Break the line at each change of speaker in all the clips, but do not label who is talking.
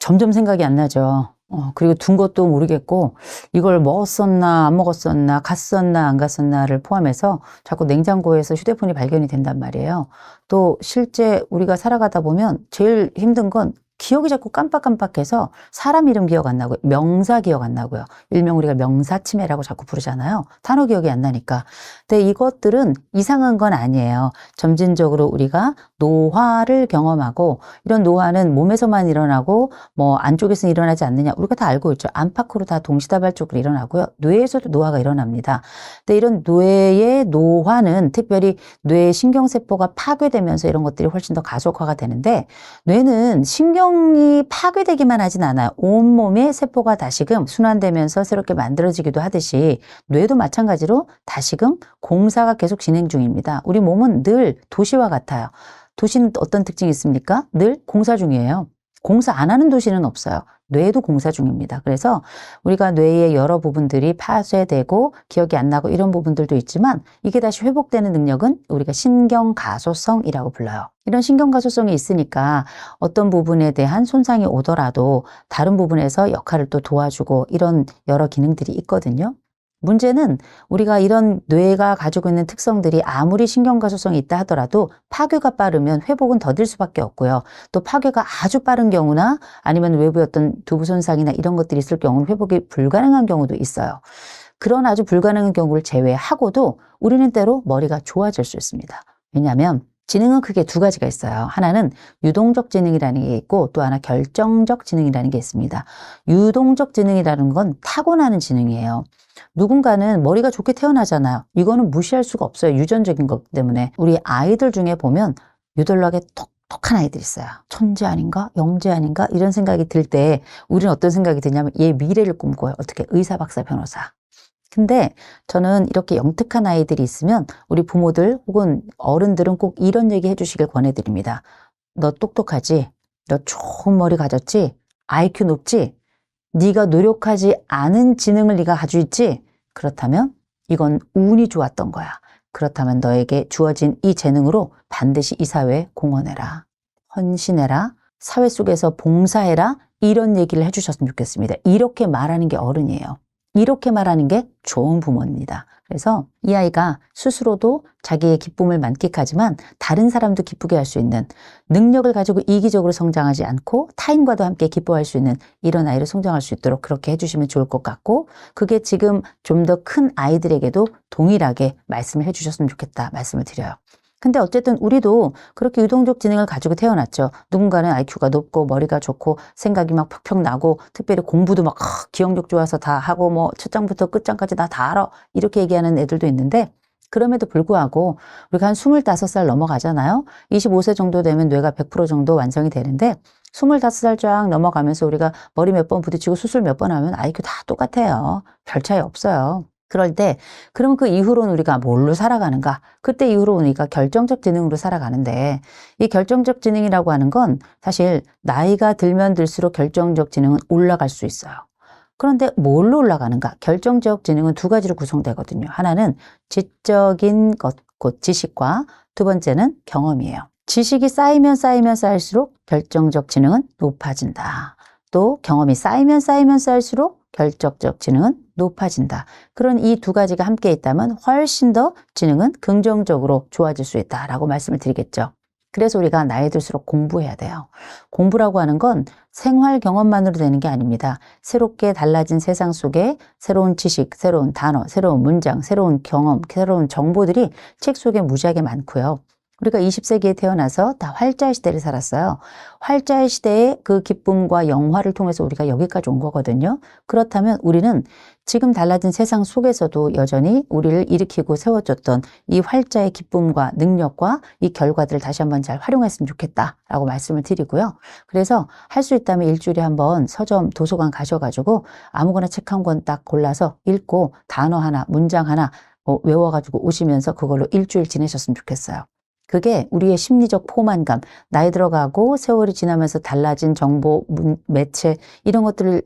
점점 생각이 안 나죠. 그리고 둔 것도 모르겠고 이걸 먹었었나 안 먹었었나 갔었나 안 갔었나를 포함해서 자꾸 냉장고에서 휴대폰이 발견이 된단 말이에요. 또 실제 우리가 살아가다 보면 제일 힘든 건 기억이 자꾸 깜빡깜빡해서 사람 이름 기억 안 나고요. 명사 기억 안 나고요. 일명 우리가 명사치매라고 자꾸 부르잖아요. 단어 기억이 안 나니까. 근데 이것들은 이상한 건 아니에요. 점진적으로 우리가 노화를 경험하고, 이런 노화는 몸에서만 일어나고 뭐 안쪽에서는 일어나지 않느냐, 우리가 다 알고 있죠. 안팎으로 다 동시다발적으로 일어나고요. 뇌에서도 노화가 일어납니다. 근데 이런 뇌의 노화는 특별히 뇌 신경세포가 파괴되면서 이런 것들이 훨씬 더 가속화가 되는데, 뇌는 신경이 파괴되기만 하진 않아요. 온몸의 세포가 다시금 순환되면서 새롭게 만들어지기도 하듯이 뇌도 마찬가지로 다시금 공사가 계속 진행 중입니다. 우리 몸은 늘 도시와 같아요. 도시는 어떤 특징이 있습니까? 늘 공사 중이에요. 공사 안 하는 도시는 없어요. 뇌도 공사 중입니다. 그래서 우리가 뇌의 여러 부분들이 파쇄되고 기억이 안 나고 이런 부분들도 있지만, 이게 다시 회복되는 능력은 우리가 신경가소성이라고 불러요. 이런 신경가소성이 있으니까 어떤 부분에 대한 손상이 오더라도 다른 부분에서 역할을 또 도와주고, 이런 여러 기능들이 있거든요. 문제는 우리가 이런 뇌가 가지고 있는 특성들이 아무리 신경가소성이 있다 하더라도 파괴가 빠르면 회복은 더딜 수밖에 없고요. 또 파괴가 아주 빠른 경우나 아니면 외부의 어떤 두부 손상이나 이런 것들이 있을 경우는 회복이 불가능한 경우도 있어요. 그런 아주 불가능한 경우를 제외하고도 우리는 때로 머리가 좋아질 수 있습니다. 왜냐하면 지능은 크게 두 가지가 있어요. 하나는 유동적 지능이라는 게 있고, 또 하나 결정적 지능이라는 게 있습니다. 유동적 지능이라는 건 타고나는 지능이에요. 누군가는 머리가 좋게 태어나잖아요. 이거는 무시할 수가 없어요. 유전적인 것 때문에. 우리 아이들 중에 보면 유별나게 똑똑한 아이들이 있어요. 천재 아닌가? 영재 아닌가? 이런 생각이 들 때 우리는 어떤 생각이 드냐면 얘 미래를 꿈꿔요. 어떻게? 의사, 박사, 변호사. 근데 저는 이렇게 영특한 아이들이 있으면 우리 부모들 혹은 어른들은 꼭 이런 얘기 해주시길 권해드립니다. 너 똑똑하지? 너 좋은 머리 가졌지? IQ 높지? 네가 노력하지 않은 지능을 네가 가지고 있지? 그렇다면 이건 운이 좋았던 거야. 그렇다면 너에게 주어진 이 재능으로 반드시 이 사회에 공헌해라. 헌신해라. 사회 속에서 봉사해라. 이런 얘기를 해주셨으면 좋겠습니다. 이렇게 말하는 게 어른이에요. 이렇게 말하는 게 좋은 부모입니다. 그래서 이 아이가 스스로도 자기의 기쁨을 만끽하지만 다른 사람도 기쁘게 할 수 있는 능력을 가지고 이기적으로 성장하지 않고 타인과도 함께 기뻐할 수 있는 이런 아이를 성장할 수 있도록 그렇게 해주시면 좋을 것 같고, 그게 지금 좀 더 큰 아이들에게도 동일하게 말씀을 해주셨으면 좋겠다 말씀을 드려요. 근데 어쨌든 우리도 그렇게 유동적 지능을 가지고 태어났죠. 누군가는 IQ가 높고 머리가 좋고 생각이 막 퍽퍽 나고 특별히 공부도 막 기억력 좋아서 다 하고 뭐 첫 장부터 끝장까지 다 알아 이렇게 얘기하는 애들도 있는데, 그럼에도 불구하고 우리가 한 25살 넘어가잖아요. 25세 정도 되면 뇌가 100% 정도 완성이 되는데 25살 쫙 넘어가면서 우리가 머리 몇 번 부딪히고 수술 몇 번 하면 IQ 다 똑같아요. 별 차이 없어요. 그럴 때 그러면 그 이후로는 우리가 뭘로 살아가는가? 그때 이후로 우리가 결정적 지능으로 살아가는데, 이 결정적 지능이라고 하는 건 사실 나이가 들면 들수록 결정적 지능은 올라갈 수 있어요. 그런데 뭘로 올라가는가? 결정적 지능은 두 가지로 구성되거든요. 하나는 지적인 것, 곧 지식과 두 번째는 경험이에요. 지식이 쌓이면 쌓일수록 결정적 지능은 높아진다. 또 경험이 쌓이면 쌓일수록 결정적 지능은 높아진다. 그런 이 두 가지가 함께 있다면 훨씬 더 지능은 긍정적으로 좋아질 수 있다라고 말씀을 드리겠죠. 그래서 우리가 나이 들수록 공부해야 돼요. 공부라고 하는 건 생활 경험만으로 되는 게 아닙니다. 새롭게 달라진 세상 속에 새로운 지식, 새로운 단어, 새로운 문장, 새로운 경험, 새로운 정보들이 책 속에 무지하게 많고요. 우리가 20세기에 태어나서 다 활자의 시대를 살았어요. 활자의 시대의 그 기쁨과 영화를 통해서 우리가 여기까지 온 거거든요. 그렇다면 우리는 지금 달라진 세상 속에서도 여전히 우리를 일으키고 세워줬던 이 활자의 기쁨과 능력과 이 결과들을 다시 한번 잘 활용했으면 좋겠다라고 말씀을 드리고요. 그래서 할 수 있다면 일주일에 한번 서점, 도서관 가셔가지고 아무거나 책 한 권 딱 골라서 읽고 단어 하나, 문장 하나 외워가지고 오시면서 그걸로 일주일 지내셨으면 좋겠어요. 그게 우리의 심리적 포만감, 나이 들어가고 세월이 지나면서 달라진 정보, 매체 이런 것들을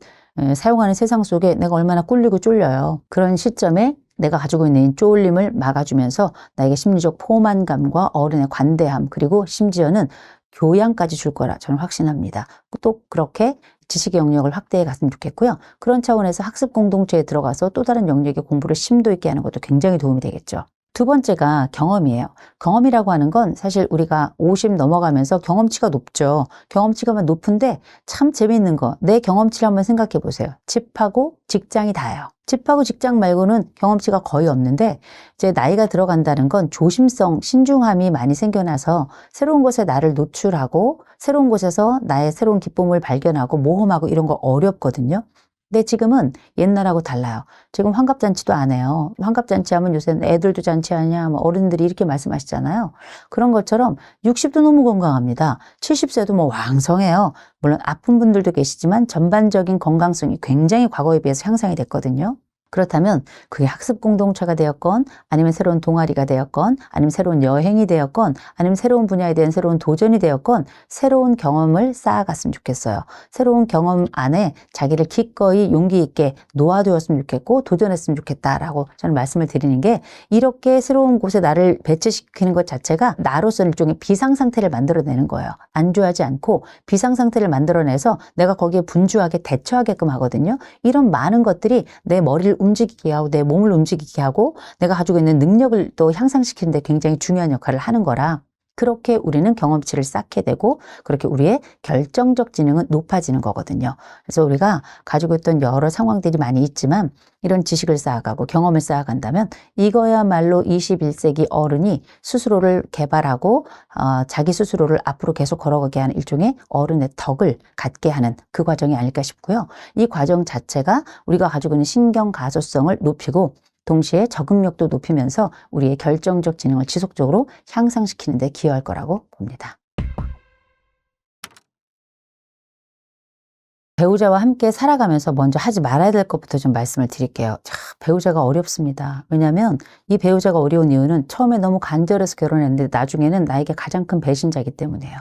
사용하는 세상 속에 내가 얼마나 꿀리고 쫄려요. 그런 시점에 내가 가지고 있는 이 쫄림을 막아주면서 나에게 심리적 포만감과 어른의 관대함, 그리고 심지어는 교양까지 줄 거라 저는 확신합니다. 또 그렇게 지식의 영역을 확대해 갔으면 좋겠고요. 그런 차원에서 학습 공동체에 들어가서 또 다른 영역의 공부를 심도 있게 하는 것도 굉장히 도움이 되겠죠. 두 번째가 경험이에요. 경험이라고 하는 건 사실 우리가 50 넘어가면서 경험치가 높죠. 경험치가 높은데 참 재미있는 거, 내 경험치를 한번 생각해 보세요. 집하고 직장이 다예요. 집하고 직장 말고는 경험치가 거의 없는데 이제 나이가 들어간다는 건 조심성, 신중함이 많이 생겨나서 새로운 곳에 나를 노출하고 새로운 곳에서 나의 새로운 기쁨을 발견하고 모험하고 이런 거 어렵거든요. 근데 지금은 옛날하고 달라요. 지금 환갑잔치도 안 해요. 환갑잔치 하면 요새는 애들도 잔치하냐, 뭐 어른들이 이렇게 말씀하시잖아요. 그런 것처럼 60도 너무 건강합니다. 70세도 뭐 왕성해요. 물론 아픈 분들도 계시지만 전반적인 건강성이 굉장히 과거에 비해서 향상이 됐거든요. 그렇다면 그게 학습 공동체가 되었건 아니면 새로운 동아리가 되었건 아니면 새로운 여행이 되었건 아니면 새로운 분야에 대한 새로운 도전이 되었건 새로운 경험을 쌓아갔으면 좋겠어요. 새로운 경험 안에 자기를 기꺼이 용기 있게 놓아두었으면 좋겠고 도전했으면 좋겠다라고 저는 말씀을 드리는 게 이렇게 새로운 곳에 나를 배치시키는 것 자체가 나로서 일종의 비상상태를 만들어내는 거예요. 안주하지 않고 비상상태를 만들어내서 내가 거기에 분주하게 대처하게끔 하거든요. 이런 많은 것들이 내 머리를 움직이게 하고 내 몸을 움직이게 하고 내가 가지고 있는 능력을 또 향상시키는 데 굉장히 중요한 역할을 하는 거라 그렇게 우리는 경험치를 쌓게 되고 그렇게 우리의 결정적 지능은 높아지는 거거든요. 그래서 우리가 가지고 있던 여러 상황들이 많이 있지만 이런 지식을 쌓아가고 경험을 쌓아간다면 이거야말로 21세기 어른이 스스로를 개발하고 자기 스스로를 앞으로 계속 걸어가게 하는 일종의 어른의 덕을 갖게 하는 그 과정이 아닐까 싶고요. 이 과정 자체가 우리가 가지고 있는 신경 가소성을 높이고 동시에 적응력도 높이면서 우리의 결정적 지능을 지속적으로 향상시키는 데 기여할 거라고 봅니다. 배우자와 함께 살아가면서 먼저 하지 말아야 될 것부터 좀 말씀을 드릴게요. 배우자가 어렵습니다. 왜냐하면 이 배우자가 어려운 이유는 처음에 너무 간절해서 결혼했는데 나중에는 나에게 가장 큰 배신자이기 때문이에요.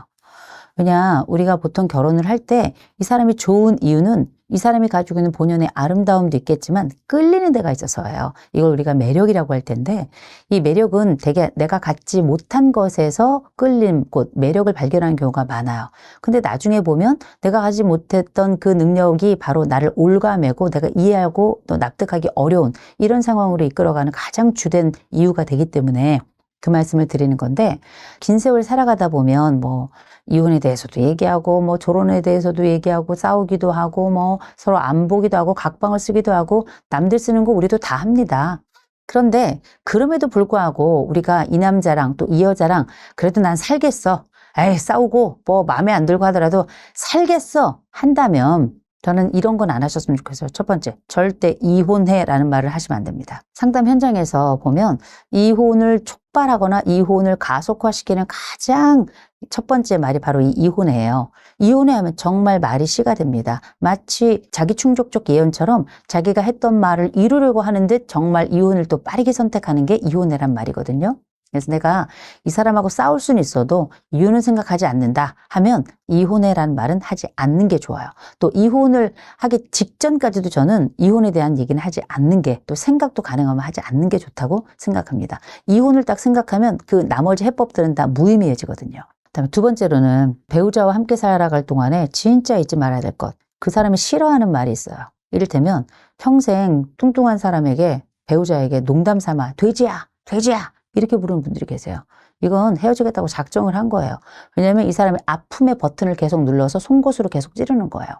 왜냐 우리가 보통 결혼을 할 때 이 사람이 좋은 이유는 이 사람이 가지고 있는 본연의 아름다움도 있겠지만 끌리는 데가 있어서예요. 이걸 우리가 매력이라고 할 텐데 이 매력은 되게 내가 갖지 못한 것에서 끌림, 곧 매력을 발견하는 경우가 많아요. 근데 나중에 보면 내가 가지 못했던 그 능력이 바로 나를 올가매고 내가 이해하고 또 납득하기 어려운 이런 상황으로 이끌어가는 가장 주된 이유가 되기 때문에 그 말씀을 드리는 건데 긴 세월 살아가다 보면 뭐 이혼에 대해서도 얘기하고 뭐 결혼에 대해서도 얘기하고 싸우기도 하고 뭐 서로 안 보기도 하고 각방을 쓰기도 하고 남들 쓰는 거 우리도 다 합니다. 그런데 그럼에도 불구하고 우리가 이 남자랑 또 이 여자랑 그래도 난 살겠어. 에이 싸우고 뭐 마음에 안 들고 하더라도 살겠어 한다면 저는 이런 건 안 하셨으면 좋겠어요. 첫 번째, 절대 이혼해라는 말을 하시면 안 됩니다. 상담 현장에서 보면 이혼을 촉발하거나 이혼을 가속화시키는 가장 첫 번째 말이 바로 이 이혼해예요. 이혼해 하면 정말 말이 씨가 됩니다. 마치 자기 충족적 예언처럼 자기가 했던 말을 이루려고 하는 듯 정말 이혼을 또 빠르게 선택하는 게 이혼해란 말이거든요. 그래서 내가 이 사람하고 싸울 수는 있어도 이혼은 생각하지 않는다 하면 이혼해라는 말은 하지 않는 게 좋아요. 또 이혼을 하기 직전까지도 저는 이혼에 대한 얘기는 하지 않는 게 또 생각도 가능하면 하지 않는 게 좋다고 생각합니다. 이혼을 딱 생각하면 그 나머지 해법들은 다 무의미해지거든요. 그다음에 두 번째로는 배우자와 함께 살아갈 동안에 진짜 잊지 말아야 될 것. 그 사람이 싫어하는 말이 있어요. 이를테면 평생 뚱뚱한 사람에게 배우자에게 농담 삼아 돼지야 돼지야 이렇게 부르는 분들이 계세요. 이건 헤어지겠다고 작정을 한 거예요. 왜냐하면 이 사람이 아픔의 버튼을 계속 눌러서 송곳으로 계속 찌르는 거예요.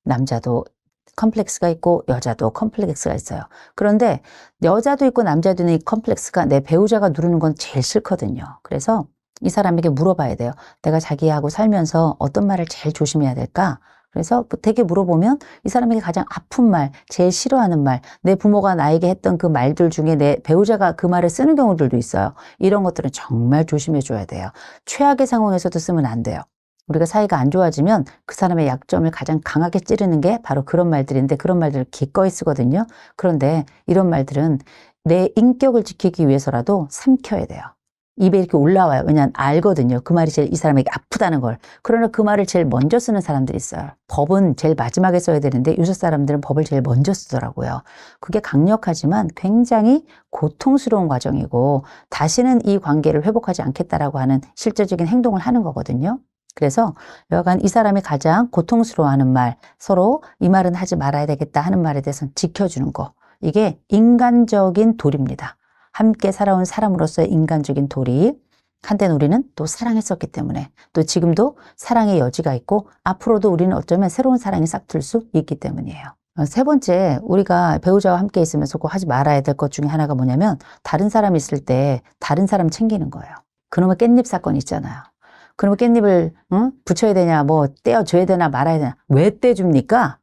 남자도 컴플렉스가 있고 여자도 컴플렉스가 있어요. 그런데 여자도 있고 남자도 있는 이 컴플렉스가 내 배우자가 누르는 건 제일 싫거든요. 그래서 이 사람에게 물어봐야 돼요. 내가 자기하고 살면서 어떤 말을 제일 조심해야 될까? 그래서 되게 물어보면 이 사람에게 가장 아픈 말, 제일 싫어하는 말, 내 부모가 나에게 했던 그 말들 중에 내 배우자가 그 말을 쓰는 경우들도 있어요. 이런 것들은 정말 조심해 줘야 돼요. 최악의 상황에서도 쓰면 안 돼요. 우리가 사이가 안 좋아지면 그 사람의 약점을 가장 강하게 찌르는 게 바로 그런 말들인데 그런 말들을 기꺼이 쓰거든요. 그런데 이런 말들은 내 인격을 지키기 위해서라도 삼켜야 돼요. 입에 이렇게 올라와요. 왜냐하면 알거든요. 그 말이 제일 이 사람에게 아프다는 걸. 그러나 그 말을 제일 먼저 쓰는 사람들이 있어요. 법은 제일 마지막에 써야 되는데 요새 사람들은 법을 제일 먼저 쓰더라고요. 그게 강력하지만 굉장히 고통스러운 과정이고 다시는 이 관계를 회복하지 않겠다라고 하는 실제적인 행동을 하는 거거든요. 그래서 여하간 이 사람이 가장 고통스러워하는 말, 서로 이 말은 하지 말아야 되겠다 하는 말에 대해서는 지켜주는 거. 이게 인간적인 도리입니다. 함께 살아온 사람으로서의 인간적인 도리. 한때는 우리는 또 사랑했었기 때문에, 또 지금도 사랑의 여지가 있고 앞으로도 우리는 어쩌면 새로운 사랑이 싹틀 수 있기 때문이에요. 세 번째, 우리가 배우자와 함께 있으면서 꼭 하지 말아야 될 것 중에 하나가 뭐냐면, 다른 사람 있을 때 다른 사람 챙기는 거예요. 그놈의 깻잎 사건 있잖아요. 그러면 깻잎을 붙여야 되냐, 뭐 떼어줘야 되나 말아야 되나. 왜 떼줍니까?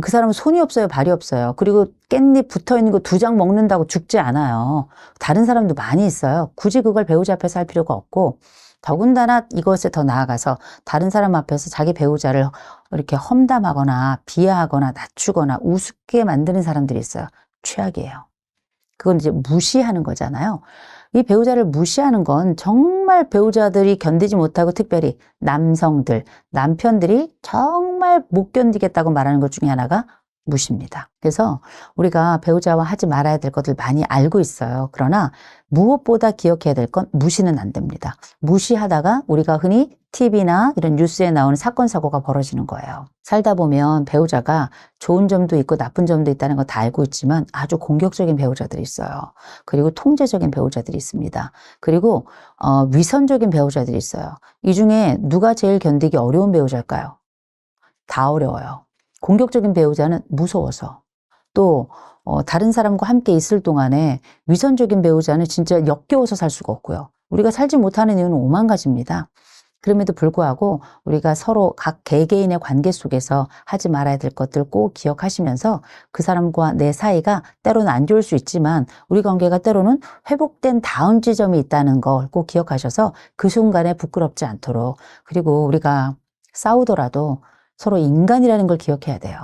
그 사람은 손이 없어요, 발이 없어요. 그리고 깻잎 붙어있는 거 2장 먹는다고 죽지 않아요. 다른 사람도 많이 있어요. 굳이 그걸 배우자 앞에서 할 필요가 없고, 더군다나 이것에 더 나아가서 다른 사람 앞에서 자기 배우자를 이렇게 험담하거나 비하하거나 낮추거나 우습게 만드는 사람들이 있어요. 최악이에요. 그건 이제 무시하는 거잖아요. 이 배우자를 무시하는 건 정말 배우자들이 견디지 못하고, 특별히 남성들, 남편들이 정말 못 견디겠다고 말하는 것 중에 하나가 무시입니다. 그래서 우리가 배우자와 하지 말아야 될 것들 많이 알고 있어요. 그러나 무엇보다 기억해야 될 건 무시는 안 됩니다. 무시하다가 우리가 흔히 TV나 이런 뉴스에 나오는 사건, 사고가 벌어지는 거예요. 살다 보면 배우자가 좋은 점도 있고 나쁜 점도 있다는 거 다 알고 있지만 아주 공격적인 배우자들이 있어요. 그리고 통제적인 배우자들이 있습니다. 그리고 위선적인 배우자들이 있어요. 이 중에 누가 제일 견디기 어려운 배우자일까요? 다 어려워요. 공격적인 배우자는 무서워서, 또 다른 사람과 함께 있을 동안에 위선적인 배우자는 진짜 역겨워서 살 수가 없고요. 우리가 살지 못하는 이유는 오만 가지입니다. 그럼에도 불구하고 우리가 서로 각 개개인의 관계 속에서 하지 말아야 될 것들 꼭 기억하시면서, 그 사람과 내 사이가 때로는 안 좋을 수 있지만 우리 관계가 때로는 회복된 다음 지점이 있다는 걸 꼭 기억하셔서 그 순간에 부끄럽지 않도록, 그리고 우리가 싸우더라도 서로 인간이라는 걸 기억해야 돼요.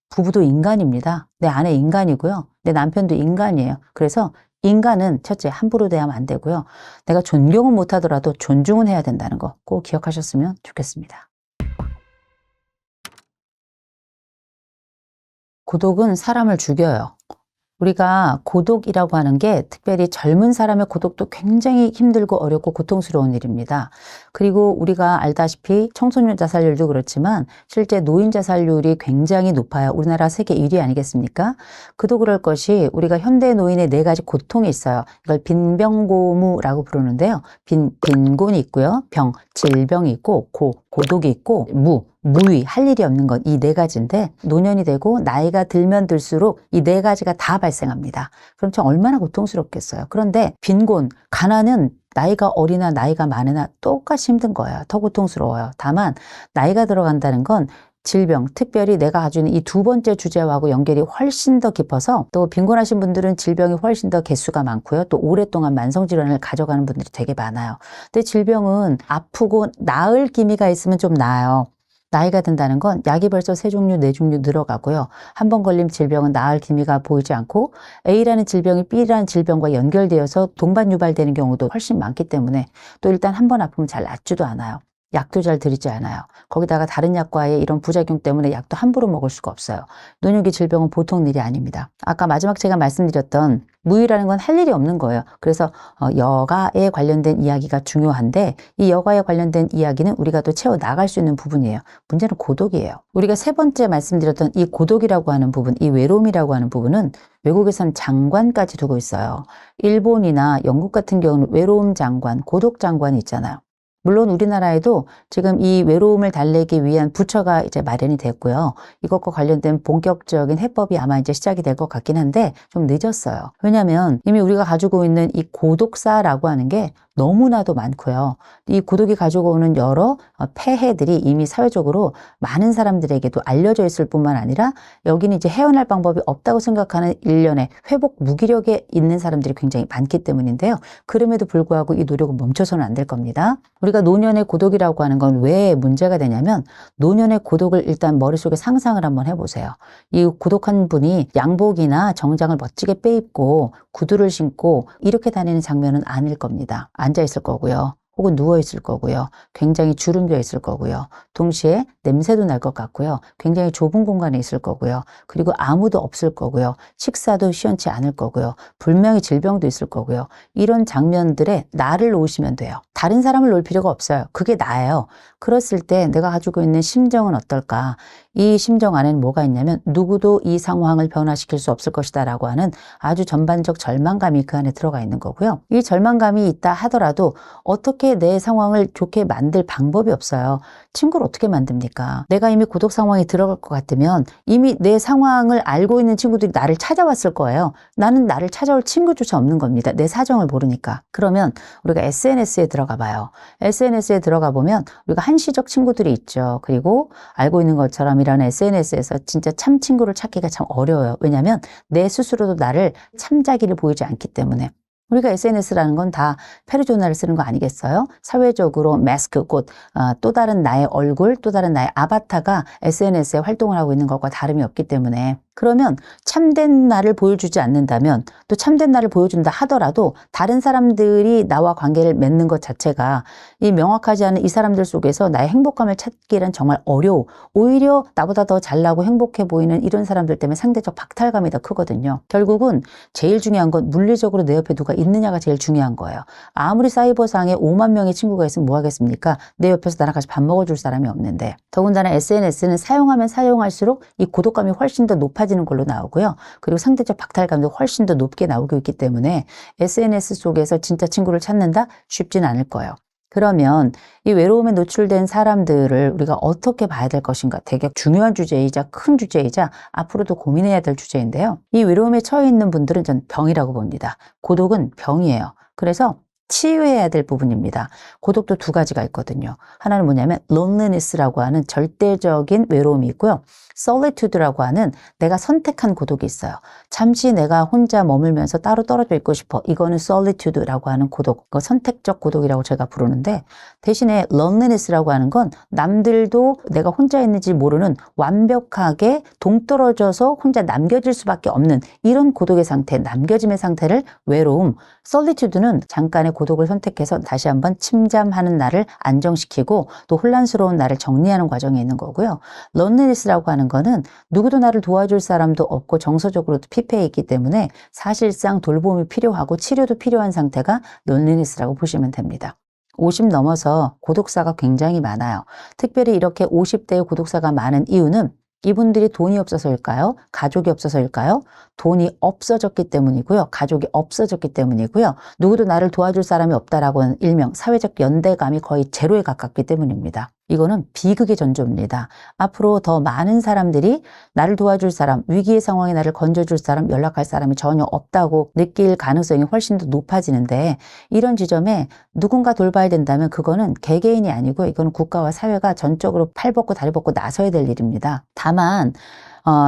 부부도 인간입니다. 내 아내 인간이고요. 내 남편도 인간이에요. 그래서 인간은 첫째, 함부로 대하면 안 되고요. 내가 존경은 못하더라도 존중은 해야 된다는 거 꼭 기억하셨으면 좋겠습니다. 고독은 사람을 죽여요. 우리가 고독이라고 하는 게 특별히 젊은 사람의 고독도 굉장히 힘들고 어렵고 고통스러운 일입니다. 그리고 우리가 알다시피 청소년 자살률도 그렇지만 실제 노인 자살률이 굉장히 높아요. 우리나라 세계 1위 아니겠습니까? 그도 그럴 것이, 우리가 현대 노인의 4가지 고통이 있어요. 이걸 빈병고무라고 부르는데요. 빈곤이 있고요. 질병이 있고, 고독이 있고, 무위, 할 일이 없는 것, 이 4가지인데, 노년이 되고 나이가 들면 들수록 이 4가지가 다 발생합니다. 그럼 참 얼마나 고통스럽겠어요. 그런데 빈곤, 가난은 나이가 어리나 나이가 많으나 똑같이 힘든 거예요. 더 고통스러워요. 다만 나이가 들어간다는 건 질병, 특별히 내가 가지고 있는 이 2번째 주제하고 연결이 훨씬 더 깊어서, 또 빈곤하신 분들은 질병이 훨씬 더 개수가 많고요. 또 오랫동안 만성질환을 가져가는 분들이 되게 많아요. 근데 질병은 아프고 나을 기미가 있으면 좀 나아요. 나이가 든다는 건 약이 벌써 3종류, 4종류 늘어가고요. 한 번 걸린 질병은 나을 기미가 보이지 않고, A라는 질병이 B라는 질병과 연결되어서 동반 유발되는 경우도 훨씬 많기 때문에, 또 일단 한 번 아프면 잘 낫지도 않아요. 약도 잘 들이지 않아요. 거기다가 다른 약과의 이런 부작용 때문에 약도 함부로 먹을 수가 없어요. 노년기 질병은 보통 일이 아닙니다. 아까 마지막 제가 말씀드렸던 무유라는 건 할 일이 없는 거예요. 그래서 여가에 관련된 이야기가 중요한데, 이 여가에 관련된 이야기는 우리가 또 채워 나갈 수 있는 부분이에요. 문제는 고독이에요. 우리가 3번째 말씀드렸던 이 고독이라고 하는 부분, 이 외로움이라고 하는 부분은 외국에선 장관까지 두고 있어요. 일본이나 영국 같은 경우는 외로움 장관, 고독 장관이 있잖아요. 물론 우리나라에도 지금 이 외로움을 달래기 위한 부처가 이제 마련이 됐고요. 이것과 관련된 본격적인 해법이 아마 이제 시작이 될 것 같긴 한데 좀 늦었어요. 왜냐하면 이미 우리가 가지고 있는 이 고독사라고 하는 게 너무나도 많고요. 이 고독이 가지고 오는 여러 폐해들이 이미 사회적으로 많은 사람들에게도 알려져 있을 뿐만 아니라, 여기는 이제 헤어날 방법이 없다고 생각하는 일련의 회복 무기력에 있는 사람들이 굉장히 많기 때문인데요. 그럼에도 불구하고 이 노력은 멈춰서는 안 될 겁니다. 우리가 노년의 고독이라고 하는 건 왜 문제가 되냐면, 노년의 고독을 일단 머릿속에 상상을 한번 해보세요. 이 고독한 분이 양복이나 정장을 멋지게 빼입고 구두를 신고 이렇게 다니는 장면은 아닐 겁니다. 앉아 있을 거고요. 혹은 누워 있을 거고요. 굉장히 주름져 있을 거고요. 동시에 냄새도 날 것 같고요. 굉장히 좁은 공간에 있을 거고요. 그리고 아무도 없을 거고요. 식사도 시원치 않을 거고요. 분명히 질병도 있을 거고요. 이런 장면들에 나를 놓으시면 돼요. 다른 사람을 놓을 필요가 없어요. 그게 나예요. 그랬을 때 내가 가지고 있는 심정은 어떨까? 이 심정 안에는 뭐가 있냐면 누구도 이 상황을 변화시킬 수 없을 것이다 라고 하는 아주 전반적 절망감이 그 안에 들어가 있는 거고요. 이 절망감이 있다 하더라도 어떻게 내 상황을 좋게 만들 방법이 없어요. 친구를 어떻게 만듭니까? 내가 이미 고독 상황에 들어갈 것 같으면 이미 내 상황을 알고 있는 친구들이 나를 찾아왔을 거예요. 나는 나를 찾아올 친구조차 없는 겁니다. 내 사정을 모르니까. 그러면 우리가 SNS에 들어가 봐요. SNS에 들어가 보면 우리가 한시적 친구들이 있죠. 그리고 알고 있는 것처럼 이런 SNS에서 진짜 참 친구를 찾기가 참 어려워요. 왜냐하면 내 스스로도 나를 참자기를 보이지 않기 때문에. 우리가 SNS라는 건 다 페르소나를 쓰는 거 아니겠어요? 사회적으로 마스크, 곧 또 다른 나의 얼굴, 또 다른 나의 아바타가 SNS에 활동을 하고 있는 것과 다름이 없기 때문에 그러면 참된 나를 보여주지 않는다면 또 참된 나를 보여준다 하더라도 다른 사람들이 나와 관계를 맺는 것 자체가 이 명확하지 않은 이 사람들 속에서 나의 행복감을 찾기란 정말 어려워. 오히려 나보다 더 잘나고 행복해 보이는 이런 사람들 때문에 상대적 박탈감이 더 크거든요. 결국은 제일 중요한 건 물리적으로 내 옆에 누가 있느냐가 제일 중요한 거예요. 아무리 사이버상에 5만 명의 친구가 있으면 뭐 하겠습니까? 내 옆에서 나랑 같이 밥 먹어줄 사람이 없는데. 더군다나 SNS는 사용하면 사용할수록 이 고독감이 훨씬 더 높아지는 걸로 나오고요. 그리고 상대적 박탈감도 훨씬 더 높게 나오고 있기 때문에 SNS 속에서 진짜 친구를 찾는다? 쉽진 않을 거예요. 그러면 이 외로움에 노출된 사람들을 우리가 어떻게 봐야 될 것인가? 되게 중요한 주제이자 큰 주제이자 앞으로도 고민해야 될 주제인데요. 이 외로움에 처해 있는 분들은 전 병이라고 봅니다. 고독은 병이에요. 그래서 치유해야 될 부분입니다. 고독도 두 가지가 있거든요. 하나는 뭐냐면 loneliness라고 하는 절대적인 외로움이 있고요. solitude라고 하는 내가 선택한 고독이 있어요. 잠시 내가 혼자 머물면서 따로 떨어져 있고 싶어. 이거는 solitude라고 하는 고독, 선택적 고독이라고 제가 부르는데 대신에 loneliness라고 하는 건 남들도 내가 혼자 있는지 모르는 완벽하게 동떨어져서 혼자 남겨질 수밖에 없는 이런 고독의 상태, 남겨짐의 상태를 외로움, solitude는 잠깐의 고독을 선택해서 다시 한번 침잠하는 나를 안정시키고 또 혼란스러운 나를 정리하는 과정에 있는 거고요. loneliness라고 하는 거는 누구도 나를 도와줄 사람도 없고 정서적으로도 피폐해 있기 때문에 사실상 돌봄이 필요하고 치료도 필요한 상태가 loneliness라고 보시면 됩니다. 50 넘어서 고독사가 굉장히 많아요. 특별히 이렇게 50대의 고독사가 많은 이유는 이분들이 돈이 없어서일까요? 가족이 없어서일까요? 돈이 없어졌기 때문이고요. 가족이 없어졌기 때문이고요. 누구도 나를 도와줄 사람이 없다라고 하는 일명 사회적 연대감이 거의 제로에 가깝기 때문입니다. 이거는 비극의 전조입니다. 앞으로 더 많은 사람들이 나를 도와줄 사람, 위기의 상황에 나를 건져줄 사람, 연락할 사람이 전혀 없다고 느낄 가능성이 훨씬 더 높아지는데 이런 지점에 누군가 돌봐야 된다면 그거는 개개인이 아니고 이거는 국가와 사회가 전적으로 팔 벗고 다리 벗고 나서야 될 일입니다. 다만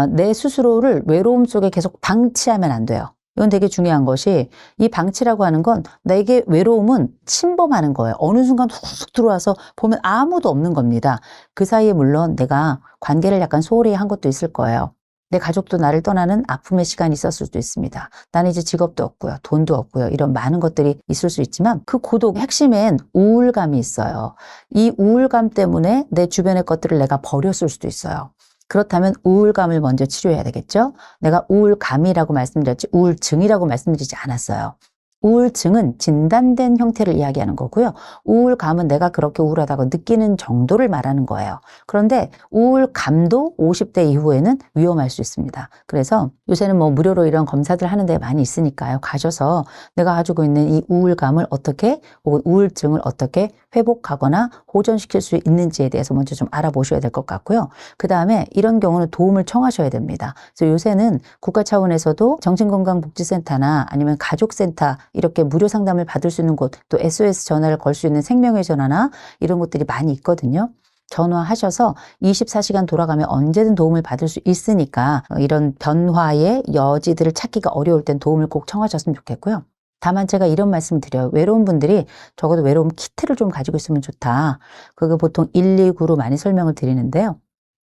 내 스스로를 외로움 속에 계속 방치하면 안 돼요. 이건 되게 중요한 것이 이 방치라고 하는 건 내게 외로움은 침범하는 거예요. 어느 순간 훅 들어와서 보면 아무도 없는 겁니다. 그 사이에 물론 내가 관계를 약간 소홀히 한 것도 있을 거예요. 내 가족도 나를 떠나는 아픔의 시간이 있었을 수도 있습니다. 나는 이제 직업도 없고요. 돈도 없고요. 이런 많은 것들이 있을 수 있지만 그 고독 핵심엔 우울감이 있어요. 이 우울감 때문에 내 주변의 것들을 내가 버렸을 수도 있어요. 그렇다면 우울감을 먼저 치료해야 되겠죠? 내가 우울감이라고 말씀드렸지 우울증이라고 말씀드리지 않았어요. 우울증은 진단된 형태를 이야기하는 거고요. 우울감은 내가 그렇게 우울하다고 느끼는 정도를 말하는 거예요. 그런데 우울감도 50대 이후에는 위험할 수 있습니다. 그래서 요새는 뭐 무료로 이런 검사들 하는 데 많이 있으니까요. 가셔서 내가 가지고 있는 이 우울감을 어떻게 혹은 우울증을 어떻게 회복하거나 호전시킬 수 있는지에 대해서 먼저 좀 알아보셔야 될 것 같고요. 그 다음에 이런 경우는 도움을 청하셔야 됩니다. 그래서 요새는 국가 차원에서도 정신건강복지센터나 아니면 가족센터 이렇게 무료 상담을 받을 수 있는 곳, 또 SOS 전화를 걸 수 있는 생명의 전화나 이런 곳들이 많이 있거든요. 전화하셔서 24시간 돌아가면 언제든 도움을 받을 수 있으니까 이런 변화의 여지들을 찾기가 어려울 땐 도움을 꼭 청하셨으면 좋겠고요. 다만 제가 이런 말씀을 드려요. 외로운 분들이 적어도 외로움 키트를 좀 가지고 있으면 좋다. 그거 보통 119로 많이 설명을 드리는데요.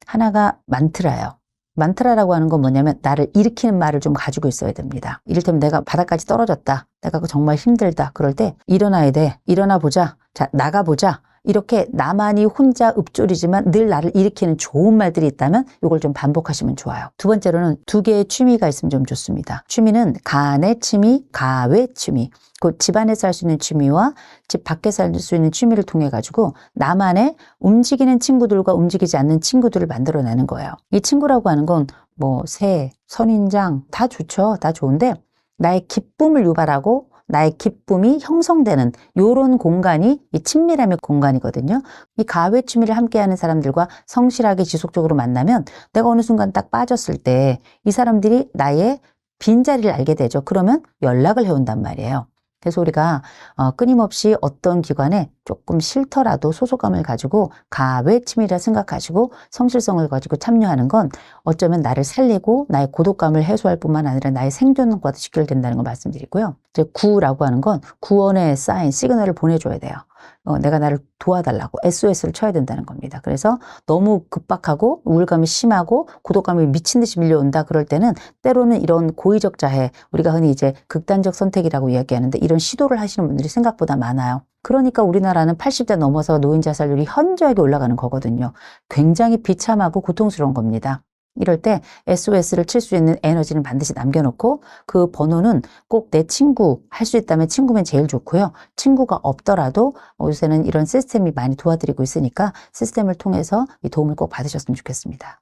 하나가 만트라예요. 만트라라고 하는 건 뭐냐면 나를 일으키는 말을 좀 가지고 있어야 됩니다. 이를테면 내가 바닥까지 떨어졌다. 내가 정말 힘들다. 그럴 때 일어나야 돼. 일어나 보자. 자, 나가보자. 이렇게 나만이 혼자 읊조리지만 늘 나를 일으키는 좋은 말들이 있다면 이걸 좀 반복하시면 좋아요. 두 번째로는 2개의 취미가 있으면 좀 좋습니다. 취미는 가내 취미, 가외 취미. 그 집안에서 할 수 있는 취미와 집 밖에서 할 수 있는 취미를 통해 가지고 나만의 움직이는 친구들과 움직이지 않는 친구들을 만들어내는 거예요. 이 친구라고 하는 건 뭐 새, 선인장 다 좋죠. 다 좋은데 나의 기쁨을 유발하고 나의 기쁨이 형성되는 이런 공간이 이 친밀함의 공간이거든요. 이 가외 취미를 함께하는 사람들과 성실하게 지속적으로 만나면 내가 어느 순간 딱 빠졌을 때 이 사람들이 나의 빈자리를 알게 되죠. 그러면 연락을 해온단 말이에요. 그래서 우리가 끊임없이 어떤 기관에 조금 싫더라도 소속감을 가지고 가외 취미라 생각하시고 성실성을 가지고 참여하는 건 어쩌면 나를 살리고 나의 고독감을 해소할 뿐만 아니라 나의 생존과도 직결된다는 걸 말씀드리고요. 이제 구라고 하는 건 구원의 사인, 시그널을 보내줘야 돼요. 내가 나를 도와달라고 SOS를 쳐야 된다는 겁니다. 그래서 너무 급박하고 우울감이 심하고 고독감이 미친 듯이 밀려온다 그럴 때는 때로는 이런 고의적 자해, 우리가 흔히 이제 극단적 선택이라고 이야기하는데 이런 시도를 하시는 분들이 생각보다 많아요. 그러니까 우리나라는 80대 넘어서 노인 자살률이 현저하게 올라가는 거거든요. 굉장히 비참하고 고통스러운 겁니다. 이럴 때 SOS를 칠 수 있는 에너지는 반드시 남겨놓고 그 번호는 꼭 내 친구 할 수 있다면 친구면 제일 좋고요. 친구가 없더라도 요새는 이런 시스템이 많이 도와드리고 있으니까 시스템을 통해서 이 도움을 꼭 받으셨으면 좋겠습니다.